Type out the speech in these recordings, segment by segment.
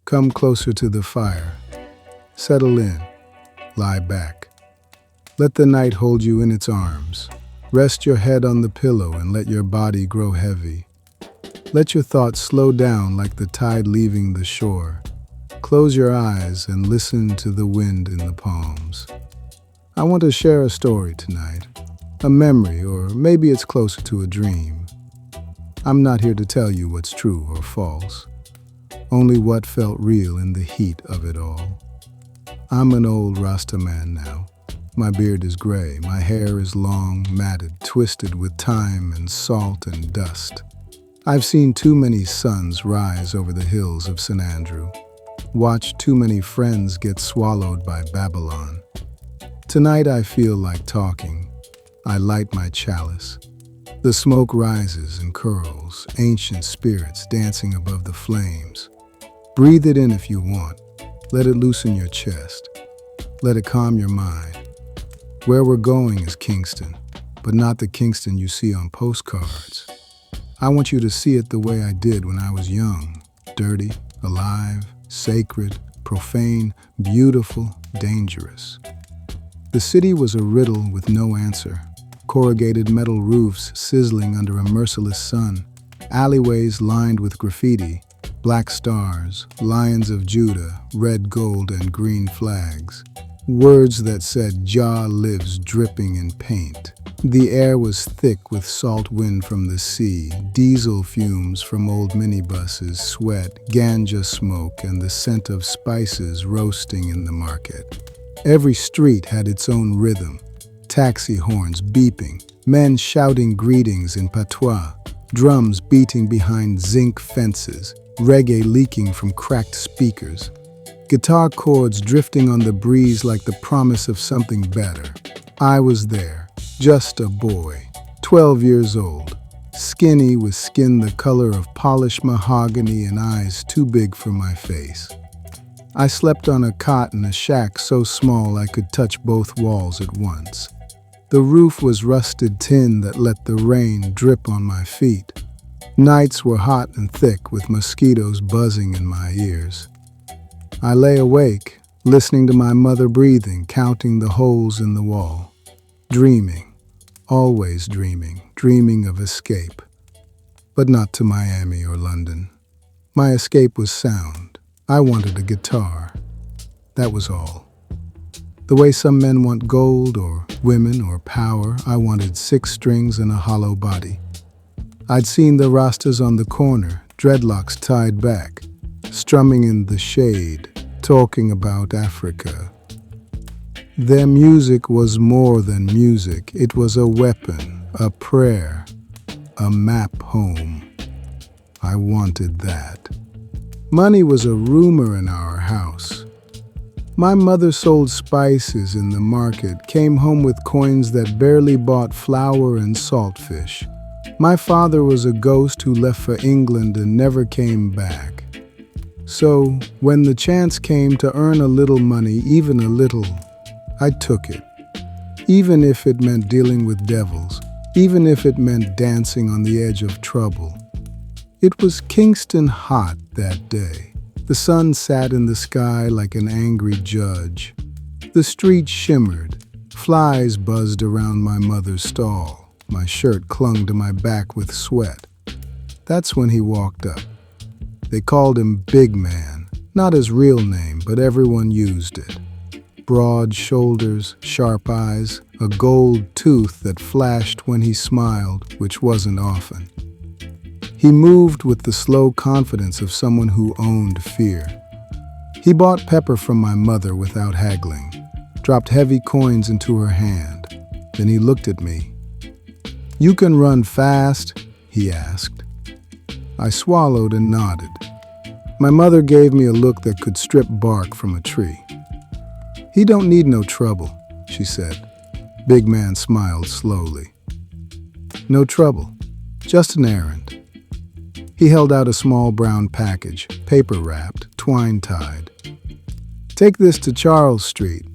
Come closer to the fire. Settle in. Lie back. Let the night hold you in its arms. Rest your head on the pillow and let your body grow heavy. Let your thoughts slow down like the tide leaving the shore. Close your eyes and listen to the wind in the palms. I want to share a story tonight, a memory, or maybe it's closer to a dream. I'm not here to tell you what's true or false, only what felt real in the heat of it all. I'm an old rastaman now. My beard is gray, my hair is long, matted, twisted with time and salt and dust. I've seen too many suns rise over the hills of St. Andrew, watched too many friends get swallowed by Babylon. Tonight I feel like talking. I light my chalice. The smoke rises and curls, ancient spirits dancing above the flames. Breathe it in if you want. Let it loosen your chest. Let it calm your mind. Where we're going is Kingston, but not the Kingston you see on postcards. I want you to see it the way I did when I was young, dirty, alive, sacred, profane, beautiful, dangerous. The city was a riddle with no answer. Corrugated metal roofs sizzling under a merciless sun, alleyways lined with graffiti, black stars, lions of Judah, red, gold, and green flags. Words that said Jah lives dripping in paint. The air was thick with salt wind from the sea, diesel fumes from old minibuses, sweat, ganja smoke, and the scent of spices roasting in the market. Every street had its own rhythm, taxi horns beeping, men shouting greetings in patois, drums beating behind zinc fences, reggae leaking from cracked speakers, guitar chords drifting on the breeze like the promise of something better. I was there. Just a boy, 12 years old, skinny with skin the color of polished mahogany and eyes too big for my face. I slept on a cot in a shack so small I could touch both walls at once. The roof was rusted tin that let the rain drip on my feet. Nights were hot and thick with mosquitoes buzzing in my ears. I lay awake, listening to my mother breathing, counting the holes in the wall, dreaming. Always dreaming of escape, but not to Miami or London. My escape was sound. I wanted a guitar. That was all. The way some men want gold or women or power, I wanted 6 strings and a hollow body. I'd seen the Rastas on the corner, dreadlocks tied back, strumming in the shade, talking about Africa. Their music was more than music. It was a weapon, a prayer, a map home. I wanted that. Money was a rumor in our house. My mother sold spices in the market, came home with coins that barely bought flour and saltfish. My father was a ghost who left for England and never came back. So, when the chance came to earn a little money, even a little, I took it, even if it meant dealing with devils, even if it meant dancing on the edge of trouble. It was Kingston hot that day. The sun sat in the sky like an angry judge. The street shimmered. Flies buzzed around my mother's stall. My shirt clung to my back with sweat. That's when he walked up. They called him Big Man, not his real name, but everyone used it. Broad shoulders, sharp eyes, a gold tooth that flashed when he smiled, which wasn't often. He moved with the slow confidence of someone who owned fear. He bought pepper from my mother without haggling, dropped heavy coins into her hand. Then he looked at me. "You can run fast?" he asked. I swallowed and nodded. My mother gave me a look that could strip bark from a tree. "He don't need no trouble," she said. Big Man smiled slowly. "No trouble, just an errand." He held out a small brown package, paper-wrapped, twine-tied. "Take this to Charles Street,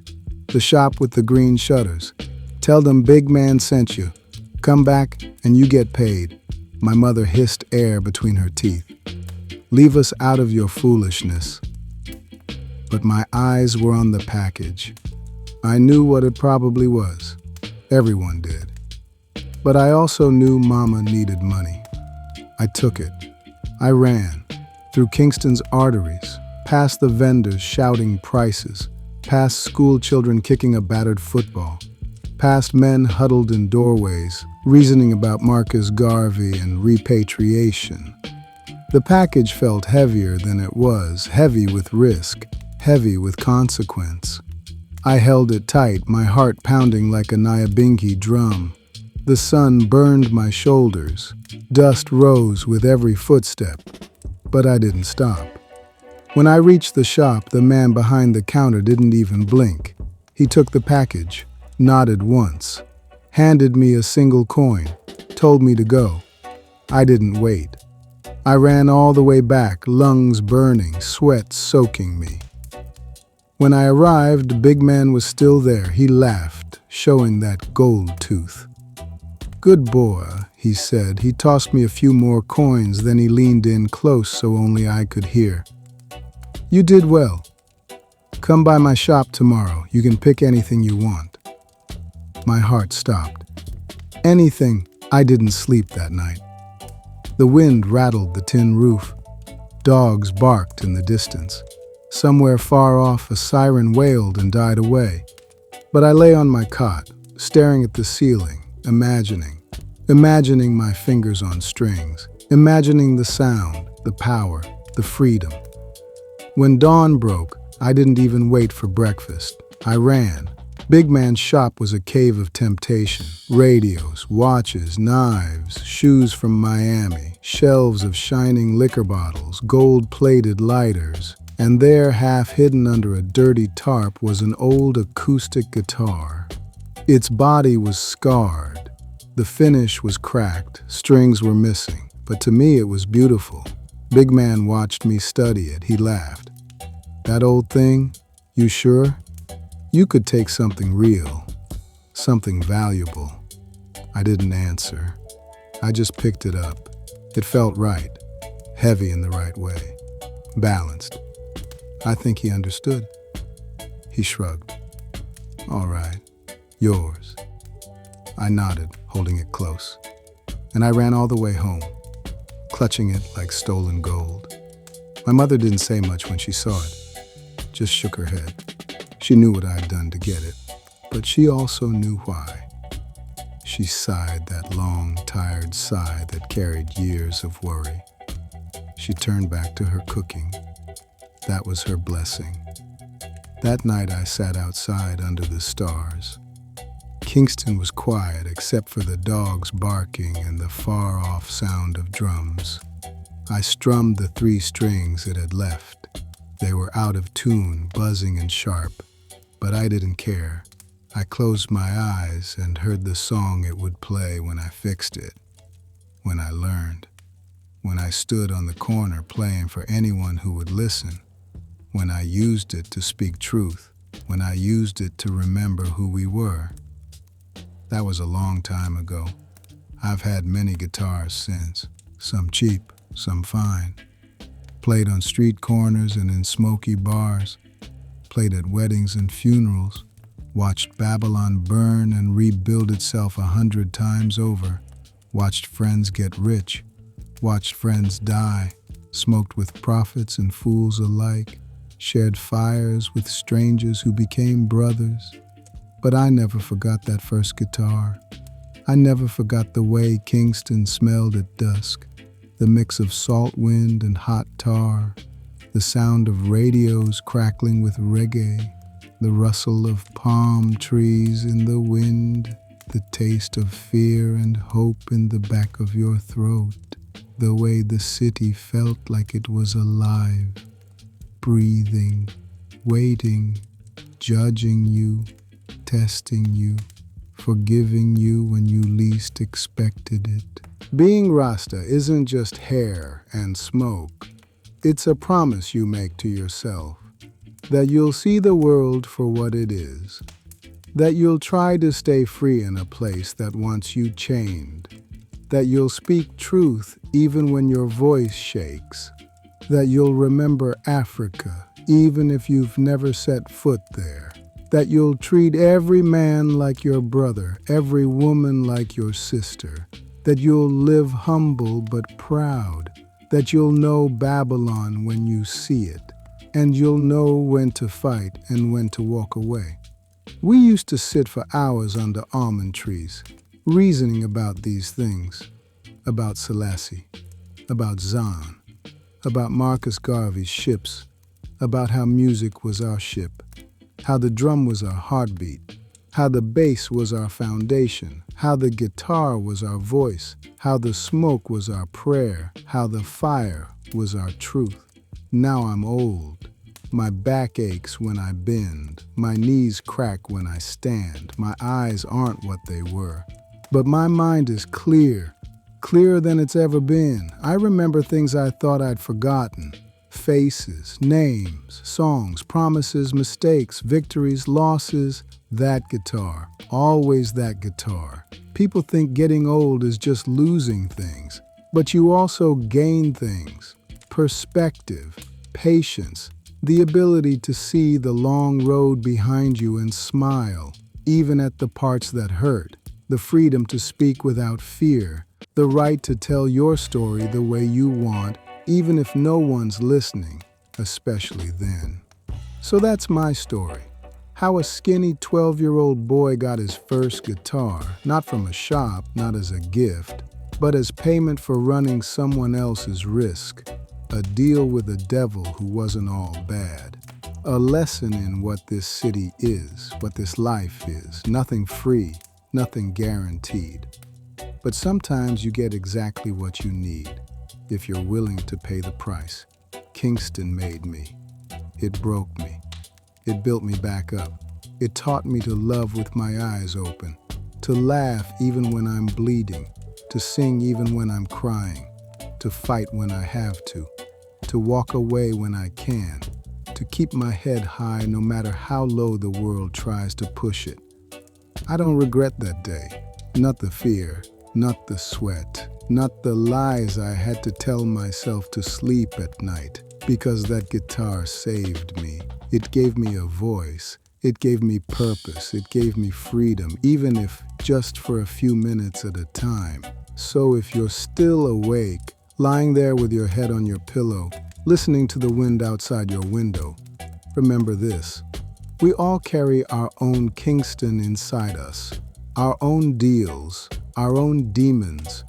the shop with the green shutters. Tell them Big Man sent you. Come back and you get paid." My mother hissed air between her teeth. "Leave us out of your foolishness. but my eyes were on the package. I knew what it probably was. Everyone did. But I also knew Mama needed money. I took it. I ran through Kingston's arteries, past the vendors shouting prices, past school children kicking a battered football, past men huddled in doorways, reasoning about Marcus Garvey and repatriation. The package felt heavier than it was, heavy with risk, heavy with consequence. I held it tight, my heart pounding like a Nyabingi drum. The sun burned my shoulders. Dust rose with every footstep, but I didn't stop. When I reached the shop, the man behind the counter didn't even blink. He took the package, nodded once, handed me a single coin, told me to go. I didn't wait. I ran all the way back, lungs burning, sweat soaking me. When I arrived, the big man was still there. He laughed, showing that gold tooth. "Good boy," he said. He tossed me a few more coins, then he leaned in close so only I could hear. "You did well. Come by my shop tomorrow. You can pick anything you want." My heart stopped. Anything. I didn't sleep that night. The wind rattled the tin roof. Dogs barked in the distance. Somewhere far off, a siren wailed and died away. But I lay on my cot, staring at the ceiling, imagining my fingers on strings, imagining the sound, the power, the freedom. When dawn broke, I didn't even wait for breakfast. I ran. Big Man's shop was a cave of temptation. Radios, watches, knives, shoes from Miami, shelves of shining liquor bottles, gold-plated lighters. And there, half hidden under a dirty tarp, was an old acoustic guitar. Its body was scarred. The finish was cracked. Strings were missing. But to me, it was beautiful. Big Man watched me study it. He laughed. "That old thing? You sure? You could take something real, something valuable." I didn't answer. I just picked it up. It felt right, heavy in the right way, balanced. I think he understood. He shrugged. "All right, yours." I nodded, holding it close, and I ran all the way home, clutching it like stolen gold. My mother didn't say much when she saw it, just shook her head. She knew what I had done to get it, but she also knew why. She sighed that long, tired sigh that carried years of worry. She turned back to her cooking. That was her blessing. That night I sat outside under the stars. Kingston was quiet except for the dogs barking and the far-off sound of drums. I strummed the 3 strings it had left. They were out of tune, buzzing and sharp. But I didn't care. I closed my eyes and heard the song it would play when I fixed it, when I learned, when I stood on the corner playing for anyone who would listen, when I used it to speak truth, when I used it to remember who we were. That was a long time ago. I've had many guitars since, some cheap, some fine. Played on street corners and in smoky bars. Played at weddings and funerals, watched Babylon burn and rebuild itself 100 times over, watched friends get rich, watched friends die, smoked with prophets and fools alike, shared fires with strangers who became brothers. But I never forgot that first guitar. I never forgot the way Kingston smelled at dusk, the mix of salt wind and hot tar, the sound of radios crackling with reggae, the rustle of palm trees in the wind, the taste of fear and hope in the back of your throat, the way the city felt like it was alive, breathing, waiting, judging you, testing you, forgiving you when you least expected it. Being Rasta isn't just hair and smoke. It's a promise you make to yourself that you'll see the world for what it is, that you'll try to stay free in a place that wants you chained, that you'll speak truth even when your voice shakes, that you'll remember Africa, even if you've never set foot there. That you'll treat every man like your brother, every woman like your sister. That you'll live humble but proud. That you'll know Babylon when you see it. And you'll know when to fight and when to walk away. We used to sit for hours under almond trees, reasoning about these things. About Selassie, about Zan, about Marcus Garvey's ships, about how music was our ship, how the drum was our heartbeat, how the bass was our foundation, how the guitar was our voice, how the smoke was our prayer, how the fire was our truth. Now I'm old. My back aches when I bend, my knees crack when I stand, my eyes aren't what they were. But my mind is clear, clearer than it's ever been. I remember things I thought I'd forgotten. Faces, names, songs, promises, mistakes, victories, losses. That guitar, always that guitar. People think getting old is just losing things, but you also gain things. Perspective, patience, the ability to see the long road behind you and smile, even at the parts that hurt. The freedom to speak without fear, the right to tell your story the way you want, even if no one's listening, especially then. So that's my story. How a skinny 12-year-old boy got his first guitar, not from a shop, not as a gift, but as payment for running someone else's risk. A deal with a devil who wasn't all bad. A lesson in what this city is, what this life is. Nothing free, nothing guaranteed. But sometimes you get exactly what you need, if you're willing to pay the price. Kingston made me. It broke me. It built me back up. It taught me to love with my eyes open, to laugh even when I'm bleeding, to sing even when I'm crying, to fight when I have to walk away when I can, to keep my head high no matter how low the world tries to push it. I don't regret that day, not the fear, not the sweat, not the lies I had to tell myself to sleep at night, because that guitar saved me. It gave me a voice, it gave me purpose, it gave me freedom, even if just for a few minutes at a time. So if you're still awake, lying there with your head on your pillow, listening to the wind outside your window, remember this. We all carry our own Kingston inside us, our own deals, our own demons,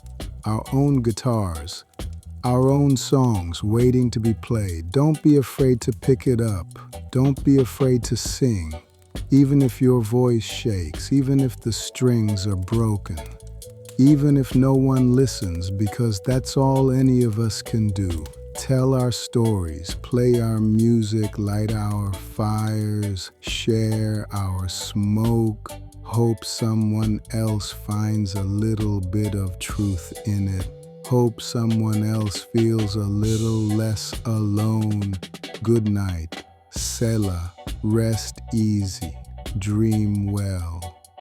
our own guitars, our own songs waiting to be played. Don't be afraid to pick it up. Don't be afraid to sing, even if your voice shakes, even if the strings are broken, even if no one listens, because that's all any of us can do. Tell our stories, play our music, light our fires, share our smoke, hope someone else finds a little bit of truth in it. Hope someone else feels a little less alone. Good night, Selah, rest easy, dream well.